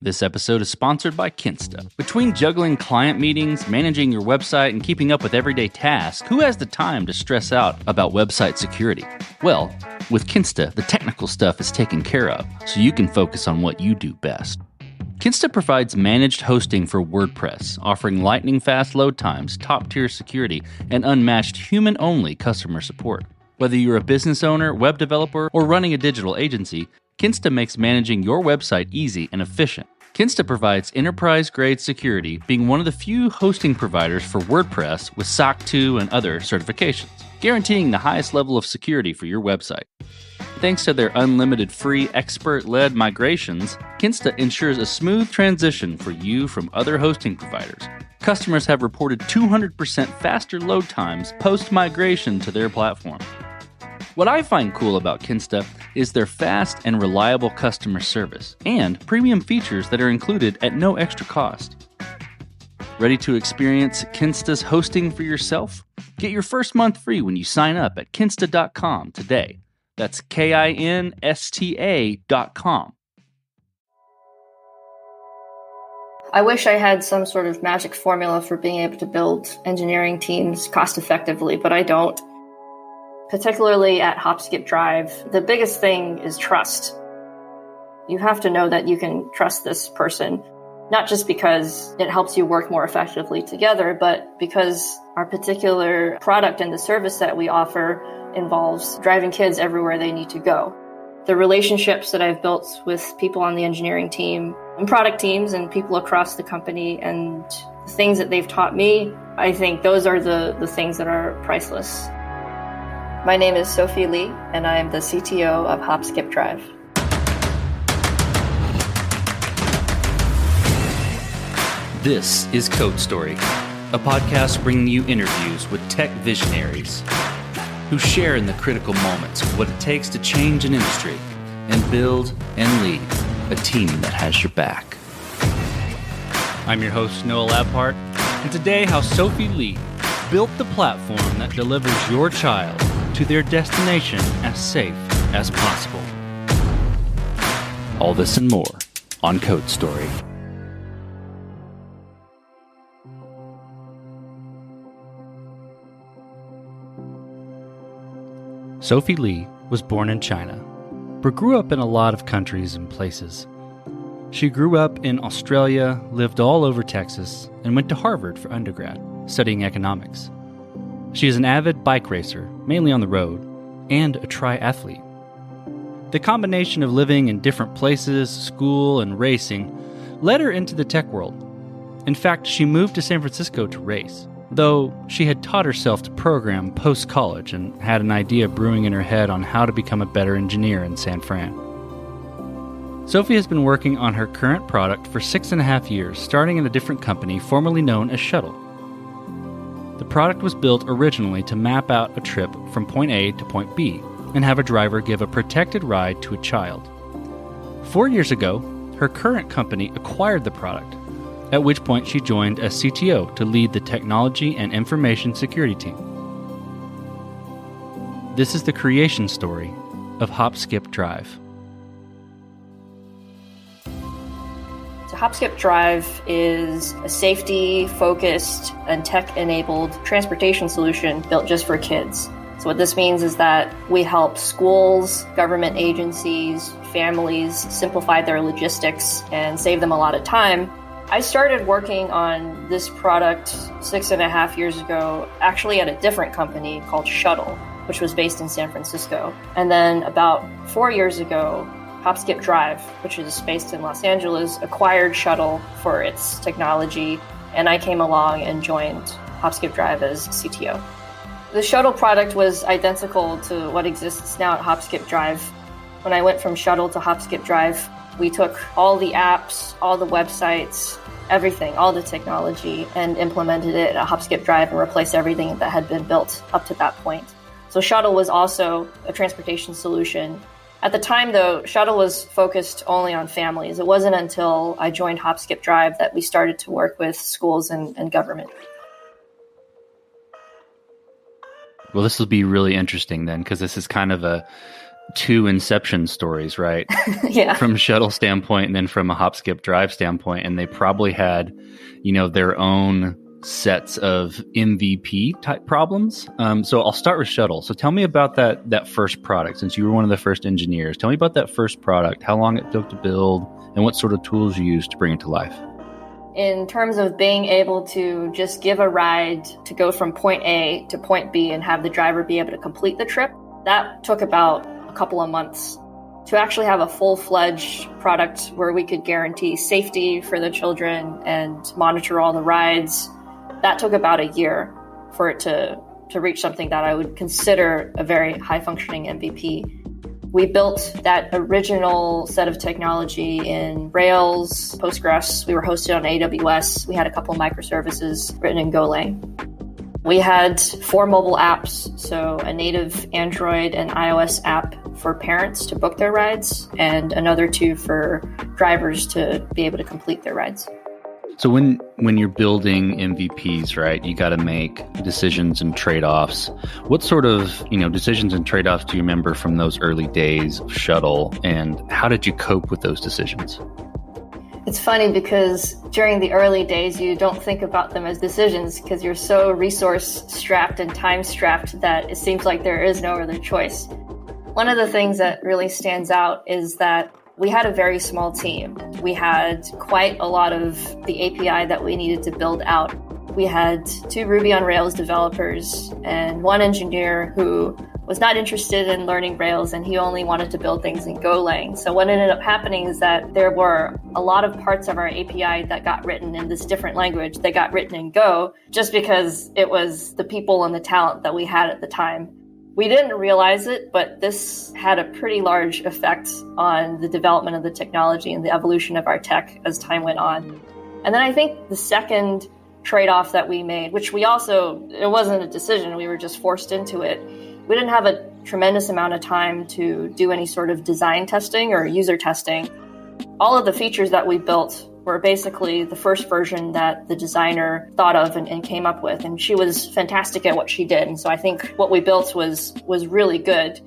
This episode is sponsored by Kinsta. Between juggling client meetings, managing your website, and keeping up with everyday tasks, who has the time to stress out about website security? Well, with Kinsta, the technical stuff is taken care of, so you can focus on what you do best. Kinsta provides managed hosting for WordPress, offering lightning-fast load times, top-tier security, and unmatched human-only customer support. Whether you're a business owner, web developer, or running a digital agency, Kinsta makes managing your website easy and efficient. Kinsta provides enterprise-grade security, being one of the few hosting providers for WordPress with SOC 2 and other certifications, guaranteeing the highest level of security for your website. Thanks to their unlimited free expert-led migrations, Kinsta ensures a smooth transition for you from other hosting providers. Customers have reported 200% faster load times post-migration to their platform. What I find cool about Kinsta is their fast and reliable customer service and premium features that are included at no extra cost. Ready to experience Kinsta's hosting for yourself? Get your first month free when you sign up at kinsta.com today. That's KINSTA.com. I wish I had some sort of magic formula for being able to build engineering teams cost effectively, but I don't. Particularly at HopSkipDrive, the biggest thing is trust. You have to know that you can trust this person, not just because it helps you work more effectively together, but because our particular product and the service that we offer involves driving kids everywhere they need to go. The relationships that I've built with people on the engineering team and product teams and people across the company and the things that they've taught me, I think those are the things that are priceless. My name is Sophy Lee, and I am the CTO of HopSkipDrive. This is Code Story, a podcast bringing you interviews with tech visionaries who share in the critical moments of what it takes to change an industry and build and lead a team that has your back. I'm your host, Noah Labhart, and today how Sophy Lee built the platform that delivers your child to their destination as safe as possible. All this and more on Code Story. Sophy Lee was born in China, but grew up in a lot of countries and places. She grew up in Australia, lived all over Texas, and went to Harvard for undergrad, studying economics. She is an avid bike racer, mainly on the road, and a triathlete. The combination of living in different places, school, and racing led her into the tech world. In fact, she moved to San Francisco to race, though she had taught herself to program post-college and had an idea brewing in her head on how to become a better engineer in San Fran. Sophy has been working on her current product for 6.5 years, starting in a different company formerly known as Shuttle. The product was built originally to map out a trip from point A to point B and have a driver give a protected ride to a child. 4 years ago, her current company acquired the product, at which point she joined as CTO to lead the technology and information security team. This is the creation story of HopSkipDrive. HopSkipDrive is a safety-focused and tech-enabled transportation solution built just for kids. So what this means is that we help schools, government agencies, families simplify their logistics and save them a lot of time. I started working on this product 6.5 years ago, actually at a different company called Shuttle, which was based in San Francisco. And then about 4 years ago, HopSkipDrive, which is based in Los Angeles, acquired Shuttle for its technology, and I came along and joined HopSkipDrive as CTO. The Shuttle product was identical to what exists now at HopSkipDrive. When I went from Shuttle to HopSkipDrive, we took all the apps, all the websites, everything, all the technology, and implemented it at HopSkipDrive and replaced everything that had been built up to that point. So Shuttle was also a transportation solution. At the time, though, Shuttle was focused only on families. It wasn't until I joined HopSkipDrive that we started to work with schools and government. Well, this will be really interesting then, because this is kind of two inception stories, right? Yeah. From Shuttle standpoint and then from a HopSkipDrive standpoint. And they probably had, their own sets of MVP type problems. So I'll start with Shuttle. So tell me about that first product, since you were one of the first engineers. Tell me about that first product, how long it took to build, and what sort of tools you used to bring it to life. In terms of being able to just give a ride to go from point A to point B and have the driver be able to complete the trip, that took about a couple of months. To actually have a full-fledged product where we could guarantee safety for the children and monitor all the rides, that took about a year for it to reach something that I would consider a very high-functioning MVP. We built that original set of technology in Rails, Postgres. We were hosted on AWS. We had a couple of microservices written in Golang. We had 4 mobile apps, so a native Android and iOS app for parents to book their rides, and another 2 for drivers to be able to complete their rides. So when you're building MVPs, right, you got to make decisions and trade-offs. What sort of, decisions and trade-offs do you remember from those early days of Shuttle, and how did you cope with those decisions? It's funny because during the early days, you don't think about them as decisions because you're so resource-strapped and time-strapped that it seems like there is no other choice. One of the things that really stands out is that we had a very small team. We had quite a lot of the API that we needed to build out. We had 2 Ruby on Rails developers and 1 engineer who was not interested in learning Rails, and he only wanted to build things in Golang. So what ended up happening is that there were a lot of parts of our API that got written in this different language that got written in Go, just because it was the people and the talent that we had at the time. We didn't realize it, but this had a pretty large effect on the development of the technology and the evolution of our tech as time went on. And then I think the second trade-off that we made, which it wasn't a decision, we were just forced into it. We didn't have a tremendous amount of time to do any sort of design testing or user testing. All of the features that we built were basically the first version that the designer thought of and came up with. And she was fantastic at what she did. And so I think what we built was really good.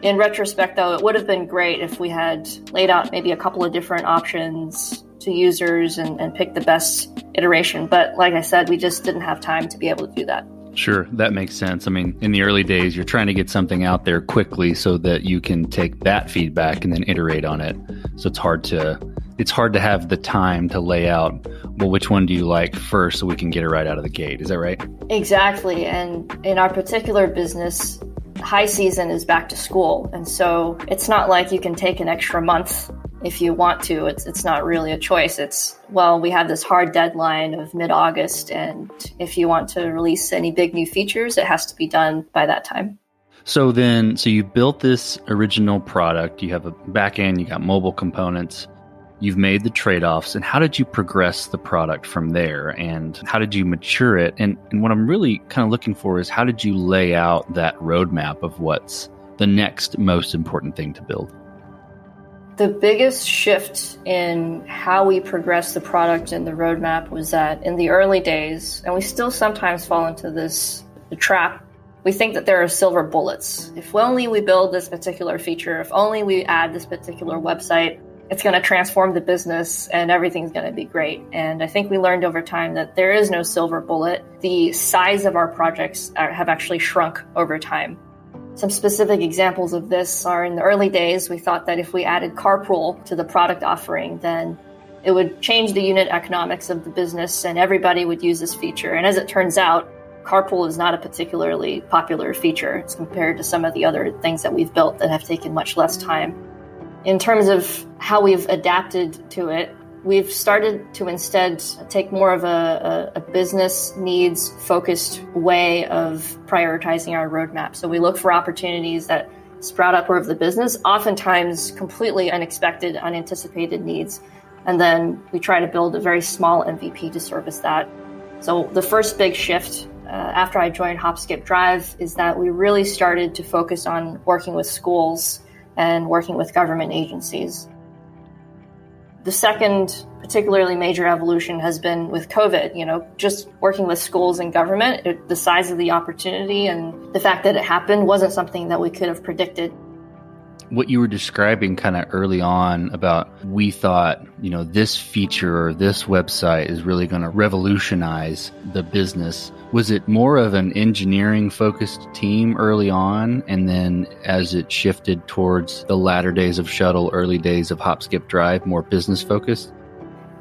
In retrospect, though, it would have been great if we had laid out maybe a couple of different options to users and picked the best iteration. But like I said, we just didn't have time to be able to do that. Sure, that makes sense. I mean, in the early days, you're trying to get something out there quickly so that you can take that feedback and then iterate on it. So it's hard to have the time to lay out, well, which one do you like first so we can get it right out of the gate. Is that right? Exactly. And in our particular business, high season is back to school. And so it's not like you can take an extra month if you want to. It's not really a choice. We have this hard deadline of mid-August, and if you want to release any big new features, it has to be done by that time. So you built this original product, you have a back end, you got mobile components, you've made the trade-offs, and how did you progress the product from there, and how did you mature it? And what I'm really kind of looking for is, how did you lay out that roadmap of what's the next most important thing to build? The biggest shift in how we progress the product and the roadmap was that in the early days, and we still sometimes fall into the trap, we think that there are silver bullets. If only we build this particular feature, if only we add this particular website, it's going to transform the business and everything's going to be great. And I think we learned over time that there is no silver bullet. The size of our projects have actually shrunk over time. Some specific examples of this are in the early days, we thought that if we added carpool to the product offering, then it would change the unit economics of the business and everybody would use this feature. And as it turns out, carpool is not a particularly popular feature. It's compared to some of the other things that we've built that have taken much less time. In terms of how we've adapted to it, we've started to instead take more of a business needs focused way of prioritizing our roadmap. So we look for opportunities that sprout up over the business, oftentimes completely unexpected, unanticipated needs. And then we try to build a very small MVP to service that. So the first big shift after I joined HopSkipDrive is that we really started to focus on working with schools and working with government agencies. The second particularly major evolution has been with COVID, just working with schools and government. The size of the opportunity and the fact that it happened wasn't something that we could have predicted. what you were describing kind of early on about we thought, this feature or this website is really going to revolutionize the business. Was it more of an engineering focused team early on? And then as it shifted towards the latter days of Shuttle, early days of HopSkipDrive, more business focused?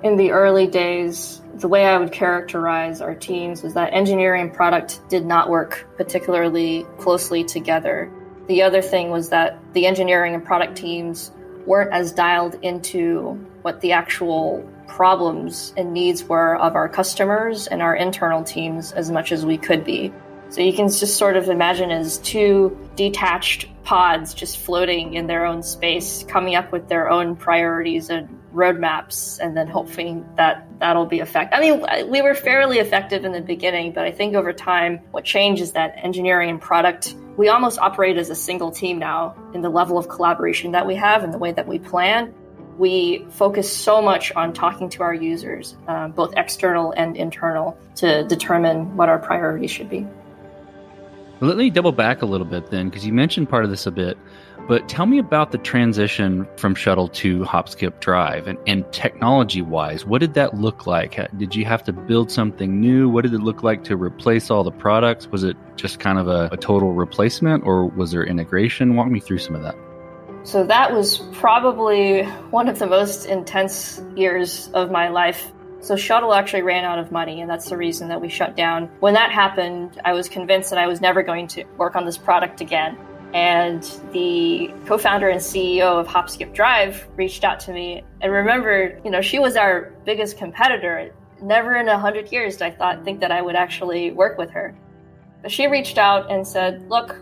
In the early days, the way I would characterize our teams was that engineering and product did not work particularly closely together. The other thing was that the engineering and product teams weren't as dialed into what the actual problems and needs were of our customers and our internal teams as much as we could be. So you can just sort of imagine as two detached pods just floating in their own space, coming up with their own priorities and roadmaps, and then hoping that that'll be effective. I mean, we were fairly effective in the beginning, but I think over time, what changed is that engineering and product, we almost operate as a single team now in the level of collaboration that we have and the way that we plan. We focus so much on talking to our users, both external and internal, to determine what our priorities should be. Let me double back a little bit then, because you mentioned part of this a bit, but tell me about the transition from Shuttle to HopSkipDrive and technology-wise. What did that look like? Did you have to build something new? What did it look like to replace all the products? Was it just kind of a total replacement, or was there integration? Walk me through some of that. So that was probably one of the most intense years of my life. So Shuttle actually ran out of money, and that's the reason that we shut down. When that happened, I was convinced that I was never going to work on this product again. And the co-founder and CEO of HopSkipDrive reached out to me. And remember, she was our biggest competitor. Never in 100 years did I think that I would actually work with her. But she reached out and said, look,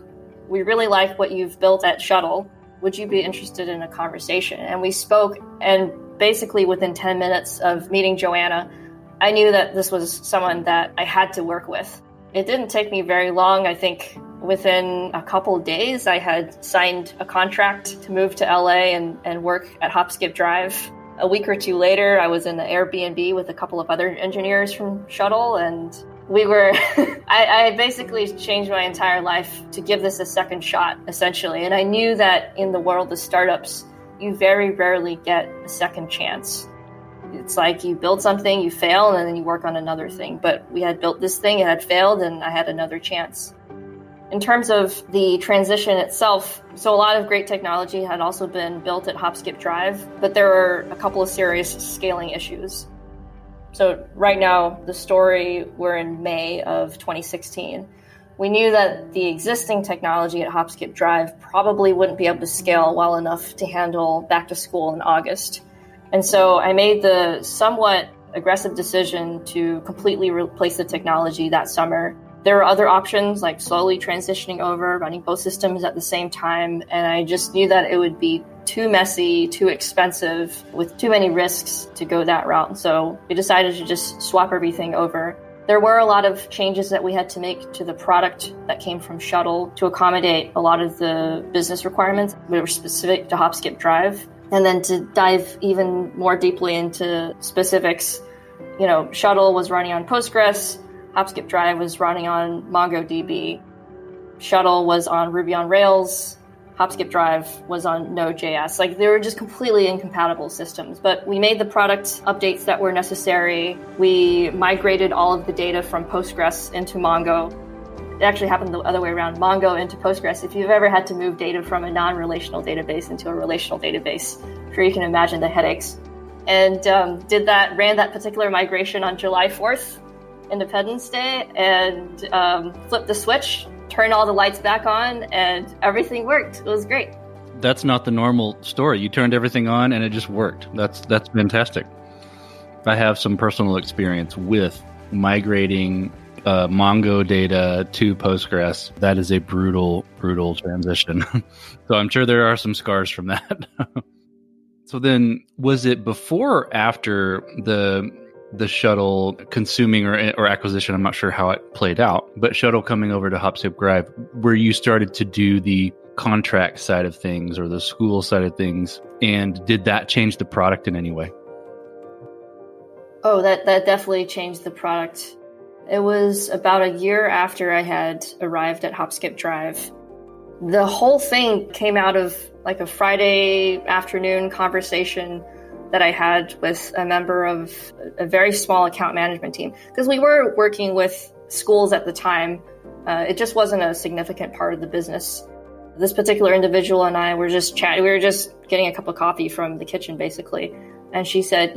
we really like what you've built at Shuttle. Would you be interested in a conversation? And we spoke, and basically within 10 minutes of meeting Joanna, I knew that this was someone that I had to work with. It didn't take me very long. I think within a couple of days, I had signed a contract to move to LA and work at HopSkipDrive. A week or two later, I was in the Airbnb with a couple of other engineers from Shuttle, and we were, I basically changed my entire life to give this a second shot, essentially. And I knew that in the world of startups, you very rarely get a second chance. It's like you build something, you fail, and then you work on another thing. But we had built this thing, it had failed, and I had another chance. In terms of the transition itself, so a lot of great technology had also been built at HopSkipDrive, but there were a couple of serious scaling issues. So right now, the story, we're in May of 2016. We knew that the existing technology at HopSkipDrive probably wouldn't be able to scale well enough to handle back to school in August. And so I made the somewhat aggressive decision to completely replace the technology that summer. There were other options like slowly transitioning over, running both systems at the same time. And I just knew that it would be too messy, too expensive, with too many risks to go that route. So we decided to just swap everything over. There were a lot of changes that we had to make to the product that came from Shuttle to accommodate a lot of the business requirements that were specific to HopSkipDrive. And then to dive even more deeply into specifics, Shuttle was running on Postgres, HopSkipDrive was running on MongoDB, Shuttle was on Ruby on Rails, HopSkipDrive was on Node.js. Like, they were just completely incompatible systems. But we made the product updates that were necessary. We migrated all of the data from Postgres into Mongo. It actually happened the other way around, Mongo into Postgres. If you've ever had to move data from a non-relational database into a relational database, I'm sure you can imagine the headaches. And ran that particular migration on July 4th, Independence Day, and flipped the switch, turned all the lights back on, and everything worked. It was great. That's not the normal story. You turned everything on and it just worked. That's fantastic. I have some personal experience with migrating Mongo data to Postgres. That is a brutal transition. So I'm sure there are some scars from that. So then, was it before or after the Shuttle consuming or acquisition? I'm not sure how it played out, but Shuttle coming over to HopSkipDrive, where you started to do the contract side of things or the school side of things, and did that change the product in any way? Oh, that definitely changed the product. It was about a year after I had arrived at HopSkipDrive. The whole thing came out of like a Friday afternoon conversation that I had with a member of a very small account management team, because we were working with schools at the time. It just wasn't a significant part of the business. This particular individual and I were just chatting. We were just getting a cup of coffee from the kitchen, basically. And she said,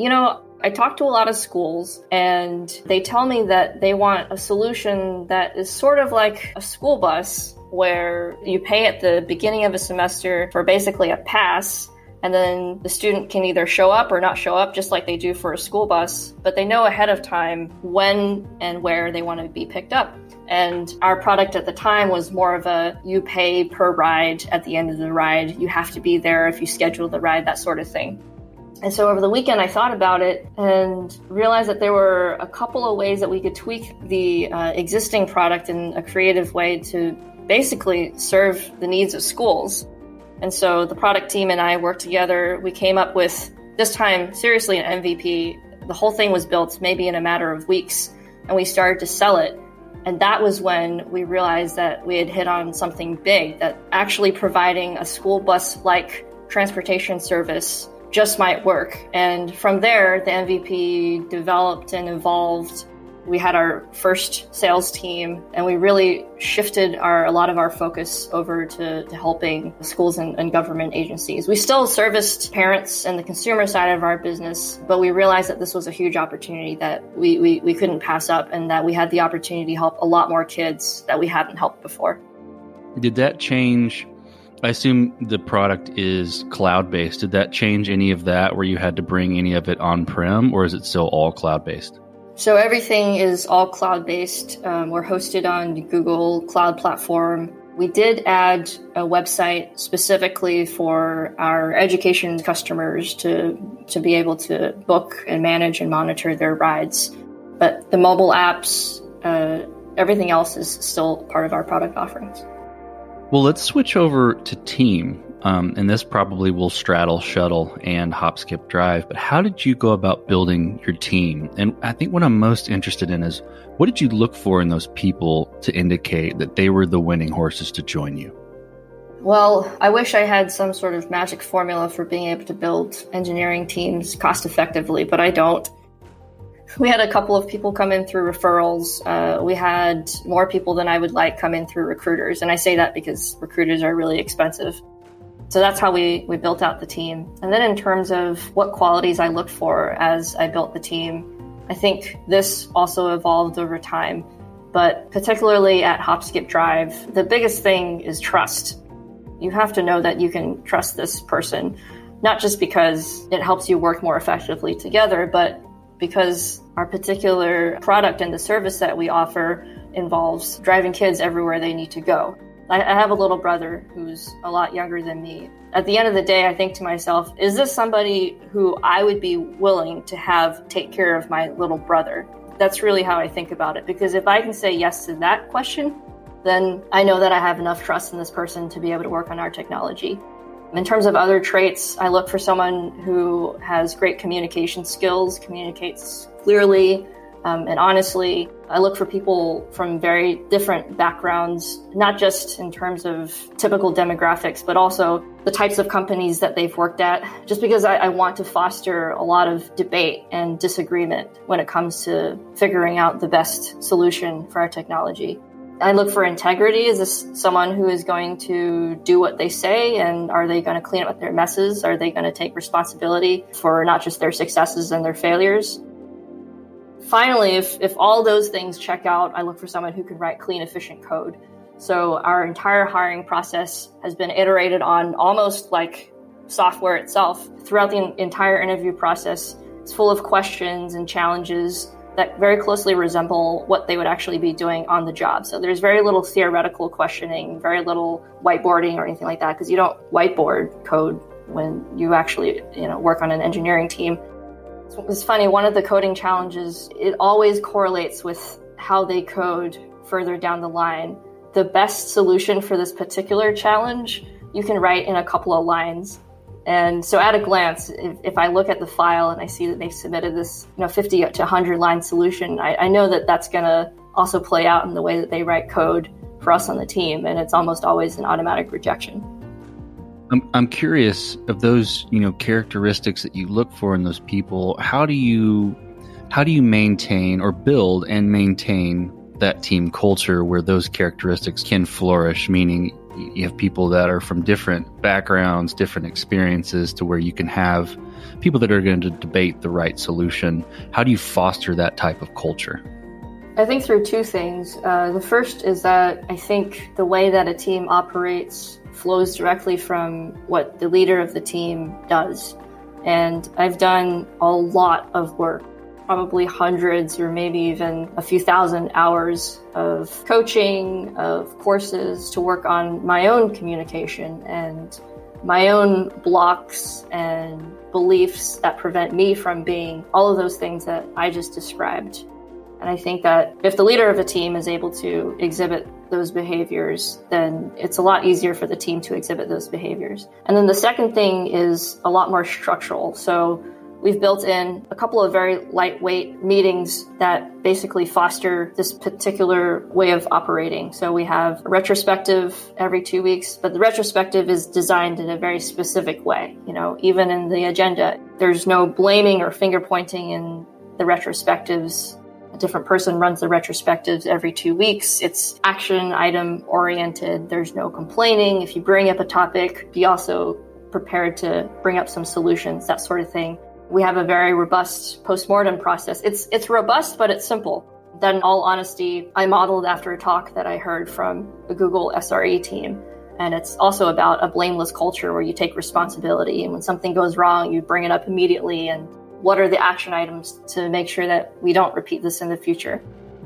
I talk to a lot of schools and they tell me that they want a solution that is sort of like a school bus, where you pay at the beginning of a semester for basically a pass, and then the student can either show up or not show up, just like they do for a school bus, but they know ahead of time when and where they want to be picked up. And our product at the time was more of a, you pay per ride at the end of the ride. You have to be there if you schedule the ride, that sort of thing. And so over the weekend, I thought about it and realized that there were a couple of ways that we could tweak the existing product in a creative way to basically serve the needs of schools. And so the product team and I worked together. We came up with, this time, seriously, an MVP. The whole thing was built maybe in a matter of weeks, and we started to sell it. And that was when we realized that we had hit on something big, that actually providing a school bus-like transportation service just might work. And from there, the MVP developed and evolved. We had our first sales team, and we really shifted a lot of our focus over to helping schools and government agencies. We still serviced parents and the consumer side of our business, but we realized that this was a huge opportunity that we couldn't pass up, and that we had the opportunity to help a lot more kids that we hadn't helped before. Did that change? I assume the product is cloud-based. Did that change any of that, where you had to bring any of it on-prem, or is it still all cloud-based? So everything is all cloud-based. We're hosted on Google Cloud Platform. We did add a website specifically for our education customers to be able to book and manage and monitor their rides. But the mobile apps, everything else is still part of our product offerings. Well, let's switch over to team. And this probably will straddle Shuttle and HopSkipDrive, but how did you go about building your team? And I think what I'm most interested in is, what did you look for in those people to indicate that they were the winning horses to join you? Well, I wish I had some sort of magic formula for being able to build engineering teams cost effectively, but I don't. We had a couple of people come in through referrals. We had more people than I would like come in through recruiters. And I say that because recruiters are really expensive. So that's how we built out the team. And then in terms of what qualities I looked for as I built the team, I think this also evolved over time. But particularly at HopSkipDrive, the biggest thing is trust. You have to know that you can trust this person, not just because it helps you work more effectively together, but because our particular product and the service that we offer involves driving kids everywhere they need to go. I have a little brother who's a lot younger than me. At the end of the day, I think to myself, is this somebody who I would be willing to have take care of my little brother? That's really how I think about it. Because if I can say yes to that question, then I know that I have enough trust in this person to be able to work on our technology. In terms of other traits, I look for someone who has great communication skills, communicates clearly and honestly. I look for people from very different backgrounds, not just in terms of typical demographics, but also the types of companies that they've worked at, just because I want to foster a lot of debate and disagreement when it comes to figuring out the best solution for our technology. I look for integrity. Is this someone who is going to do what they say, and are they going to clean up their messes? Are they going to take responsibility for not just their successes and their failures? Finally, if all those things check out, I look for someone who can write clean, efficient code. So our entire hiring process has been iterated on almost like software itself. Throughout the entire interview process, it's full of questions and challenges that very closely resemble what they would actually be doing on the job. So there's very little theoretical questioning, very little whiteboarding or anything like that, because you don't whiteboard code when you actually work on an engineering team. It's funny, one of the coding challenges, it always correlates with how they code further down the line. The best solution for this particular challenge, you can write in a couple of lines. And so at a glance, if I look at the file and I see that they've submitted this 50 to 100 line solution, I know that that's going to also play out in the way that they write code for us on the team, and it's almost always an automatic rejection. I'm curious of those, characteristics that you look for in those people. How do you maintain or build and maintain that team culture where those characteristics can flourish? Meaning you have people that are from different backgrounds, different experiences, to where you can have people that are going to debate the right solution. How do you foster that type of culture? I think through two things. The first is that I think the way that a team operates flows directly from what the leader of the team does. And I've done a lot of work, probably hundreds or maybe even a few thousand hours of coaching, of courses to work on my own communication and my own blocks and beliefs that prevent me from being all of those things that I just described. And I think that if the leader of a team is able to exhibit those behaviors, then it's a lot easier for the team to exhibit those behaviors. And then the second thing is a lot more structural. So we've built in a couple of very lightweight meetings that basically foster this particular way of operating. So we have a retrospective every 2 weeks, but the retrospective is designed in a very specific way. Even in the agenda, there's no blaming or finger pointing in the retrospectives. A different person runs the retrospectives every 2 weeks. It's action item oriented. There's no complaining. If you bring up a topic, be also prepared to bring up some solutions, that sort of thing. We have a very robust postmortem process. It's robust, but it's simple. That, in all honesty, I modeled after a talk that I heard from the Google SRE team. And it's also about a blameless culture where you take responsibility. And when something goes wrong, you bring it up immediately. And what are the action items to make sure that we don't repeat this in the future?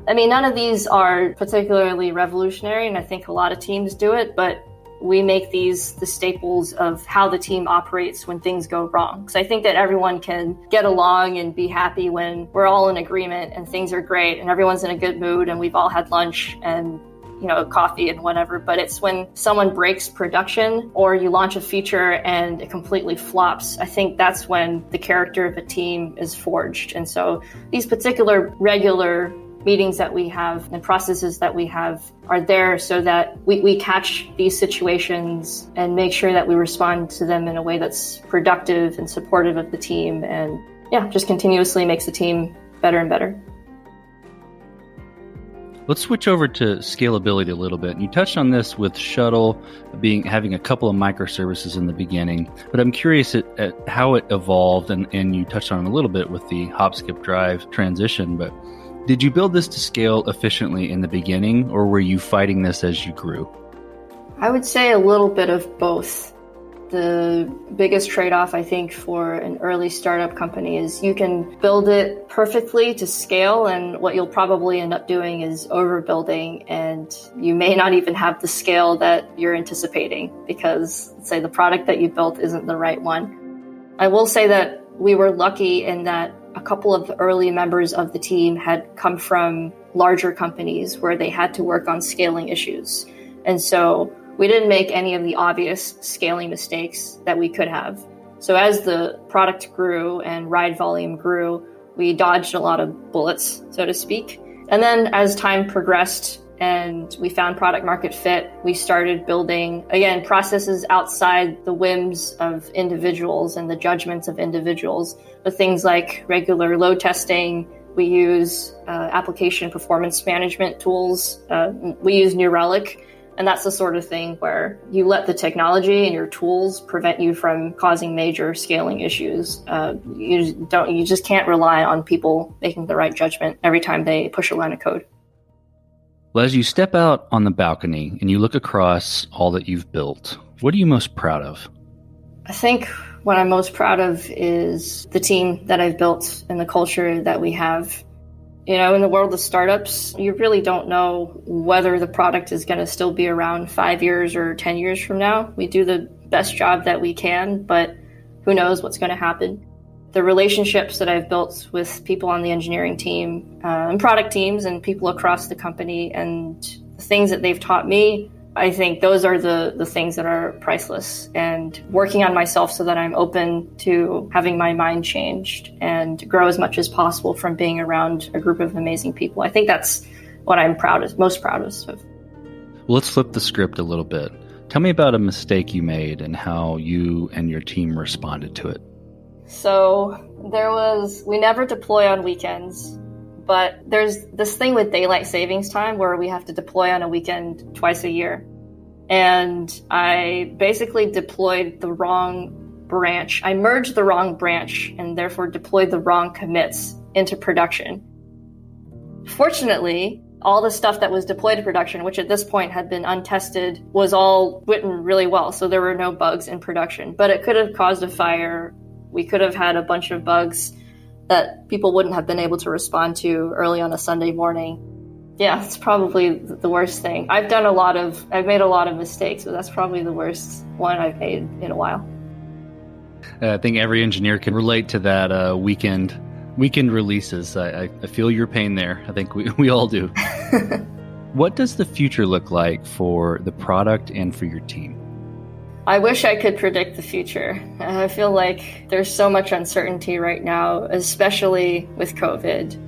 I mean, none of these are particularly revolutionary, and I think a lot of teams do it, but we make these the staples of how the team operates when things go wrong. Because I think that everyone can get along and be happy when we're all in agreement and things are great and everyone's in a good mood and we've all had lunch and coffee and whatever. But it's when someone breaks production or you launch a feature and it completely flops, I think that's when the character of a team is forged. And so these particular regular meetings that we have and processes that we have are there so that we catch these situations and make sure that we respond to them in a way that's productive and supportive of the team, and just continuously makes the team better and better. Let's switch over to scalability a little bit. You touched on this with Shuttle having a couple of microservices in the beginning, but I'm curious at how it evolved, and you touched on it a little bit with the HopSkipDrive transition, but did you build this to scale efficiently in the beginning, or were you fighting this as you grew? I would say a little bit of both. The biggest trade-off, I think, for an early startup company is you can build it perfectly to scale, and what you'll probably end up doing is overbuilding, and you may not even have the scale that you're anticipating because, let's say, the product that you built isn't the right one. I will say that we were lucky in that a couple of the early members of the team had come from larger companies where they had to work on scaling issues. And so we didn't make any of the obvious scaling mistakes that we could have. So as the product grew and ride volume grew, we dodged a lot of bullets, so to speak. And then as time progressed and we found product market fit, we started building, again, processes outside the whims of individuals and the judgments of individuals, with things like regular load testing. We use application performance management tools. We use New Relic. And that's the sort of thing where you let the technology and your tools prevent you from causing major scaling issues. You just can't rely on people making the right judgment every time they push a line of code. Well, as you step out on the balcony and you look across all that you've built, what are you most proud of? I think what I'm most proud of is the team that I've built and the culture that we have. In the world of startups, you really don't know whether the product is going to still be around 5 years or 10 years from now. We do the best job that we can, but who knows what's going to happen. The relationships that I've built with people on the engineering team and product teams and people across the company and the things that they've taught me, I think those are the things that are priceless. And working on myself so that I'm open to having my mind changed and grow as much as possible from being around a group of amazing people. I think that's what I'm most proudest of. Well, let's flip the script a little bit. Tell me about a mistake you made and how you and your team responded to it. So we never deploy on weekends, but there's this thing with daylight savings time where we have to deploy on a weekend twice a year. And I basically deployed the wrong branch. I merged the wrong branch and therefore deployed the wrong commits into production. Fortunately, all the stuff that was deployed to production, which at this point had been untested, was all written really well. So there were no bugs in production, but it could have caused a fire. We could have had a bunch of bugs that people wouldn't have been able to respond to early on a Sunday morning. Yeah, it's probably the worst thing. I've made a lot of mistakes, but that's probably the worst one I've made in a while. I think every engineer can relate to that weekend releases. I feel your pain there. I think we all do. What does the future look like for the product and for your team? I wish I could predict the future. I feel like there's so much uncertainty right now, especially with COVID.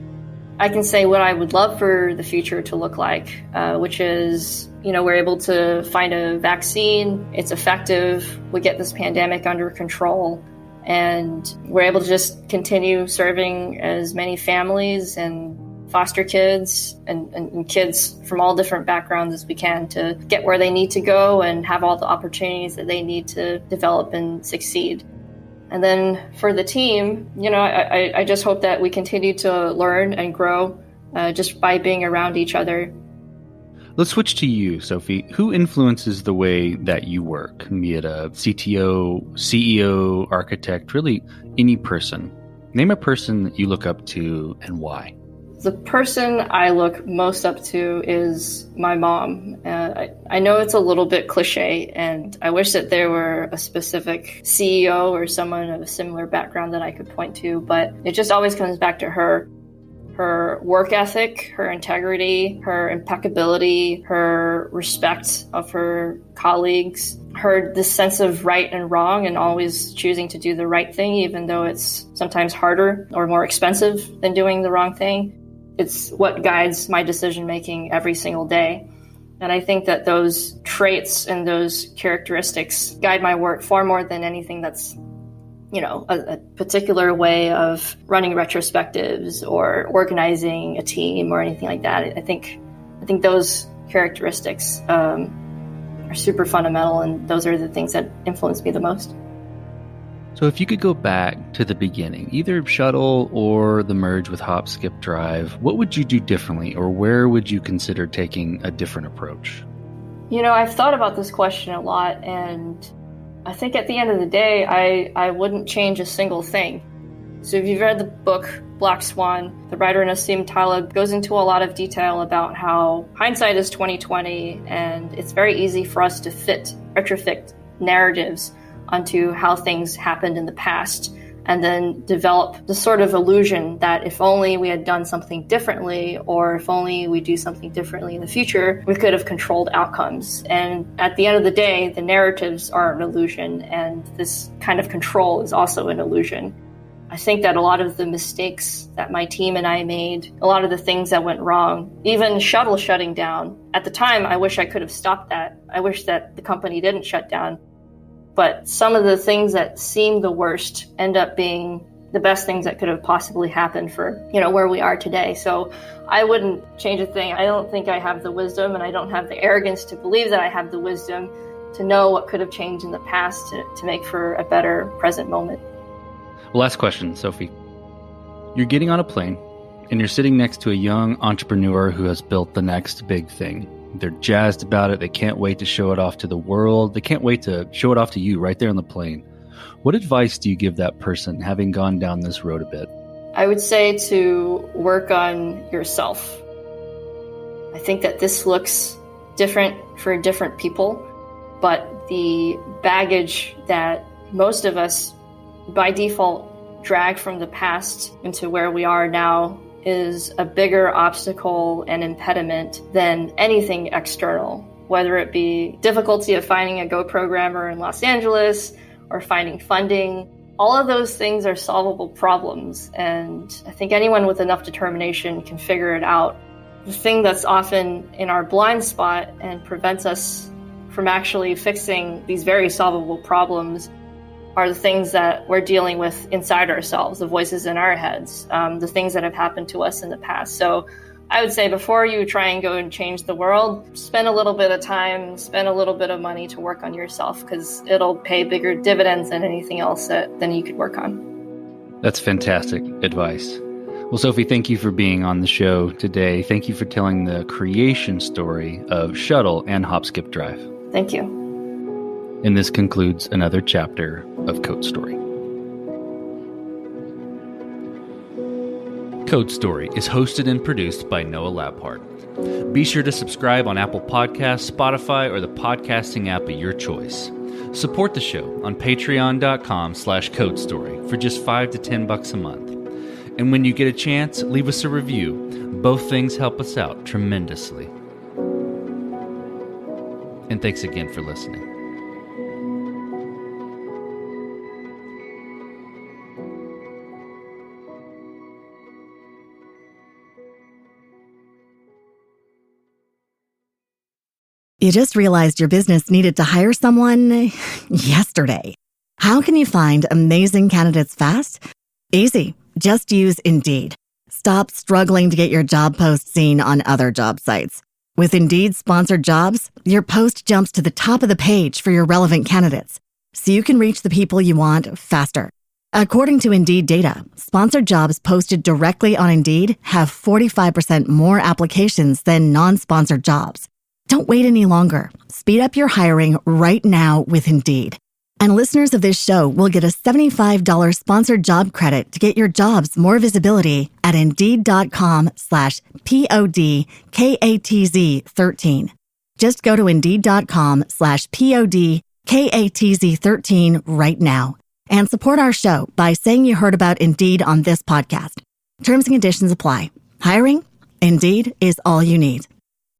I can say what I would love for the future to look like, which is, we're able to find a vaccine, it's effective, we get this pandemic under control, and we're able to just continue serving as many families and foster kids and kids from all different backgrounds as we can to get where they need to go and have all the opportunities that they need to develop and succeed. And then for the team, I just hope that we continue to learn and grow just by being around each other. Let's switch to you, Sophy. Who influences the way that you work, be it a CTO, CEO, architect, really any person? Name a person that you look up to and why. The person I look most up to is my mom. I know it's a little bit cliche, and I wish that there were a specific CEO or someone of a similar background that I could point to, but it just always comes back to her. Her work ethic, her integrity, her impeccability, her respect of her colleagues, this sense of right and wrong and always choosing to do the right thing, even though it's sometimes harder or more expensive than doing the wrong thing. It's what guides my decision-making every single day. And I think that those traits and those characteristics guide my work far more than anything that's, a particular way of running retrospectives or organizing a team or anything like that. I think those characteristics are super fundamental, and those are the things that influence me the most. So if you could go back to the beginning, either Shuttle or the merge with HopSkipDrive, what would you do differently, or where would you consider taking a different approach? I've thought about this question a lot, and I think at the end of the day, I wouldn't change a single thing. So if you've read the book Black Swan, the writer Nassim Taleb goes into a lot of detail about how hindsight is 20/20, and it's very easy for us to retrofit narratives onto how things happened in the past, and then develop the sort of illusion that if only we had done something differently, or if only we do something differently in the future, we could have controlled outcomes. And at the end of the day, the narratives are an illusion, and this kind of control is also an illusion. I think that a lot of the mistakes that my team and I made, a lot of the things that went wrong, even Shuttle shutting down, at the time, I wish I could have stopped that. I wish that the company didn't shut down. But some of the things that seem the worst end up being the best things that could have possibly happened for, where we are today. So I wouldn't change a thing. I don't think I have the wisdom, and I don't have the arrogance to believe that I have the wisdom to know what could have changed in the past to make for a better present moment. Well, last question, Sophy. You're getting on a plane and you're sitting next to a young entrepreneur who has built the next big thing. They're jazzed about it. They can't wait to show it off to the world. They can't wait to show it off to you right there on the plane. What advice do you give that person, having gone down this road a bit? I would say to work on yourself. I think that this looks different for different people, but the baggage that most of us by default drag from the past into where we are now is a bigger obstacle and impediment than anything external, whether it be difficulty of finding a Go programmer in Los Angeles or finding funding. All of those things are solvable problems, and I think anyone with enough determination can figure it out. The thing that's often in our blind spot and prevents us from actually fixing these very solvable problems are the things that we're dealing with inside ourselves, the voices in our heads, the things that have happened to us in the past. So I would say before you try and go and change the world, spend a little bit of time, spend a little bit of money to work on yourself, because it'll pay bigger dividends than anything else than you could work on. That's fantastic advice. Well, Sophy, thank you for being on the show today. Thank you for telling the creation story of Shuttle and HopSkipDrive. Thank you. And this concludes another chapter of Code Story. Code Story is hosted and produced by Noah Labhart. Be sure to subscribe on Apple Podcasts, Spotify, or the podcasting app of your choice. Support the show on patreon.com/codestory for just $5 to $10 a month. And when you get a chance, leave us a review. Both things help us out tremendously. And thanks again for listening. You just realized your business needed to hire someone yesterday. How can you find amazing candidates fast? Easy. Just use Indeed. Stop struggling to get your job post seen on other job sites. With Indeed sponsored jobs, your post jumps to the top of the page for your relevant candidates, so you can reach the people you want faster. According to Indeed data, sponsored jobs posted directly on Indeed have 45% more applications than non-sponsored jobs. Don't wait any longer. Speed up your hiring right now with Indeed. And listeners of this show will get a $75 sponsored job credit to get your jobs more visibility at Indeed.com/PODKATZ13. Just go to Indeed.com/PODKATZ13 right now and support our show by saying you heard about Indeed on this podcast. Terms and conditions apply. Hiring? Indeed is all you need.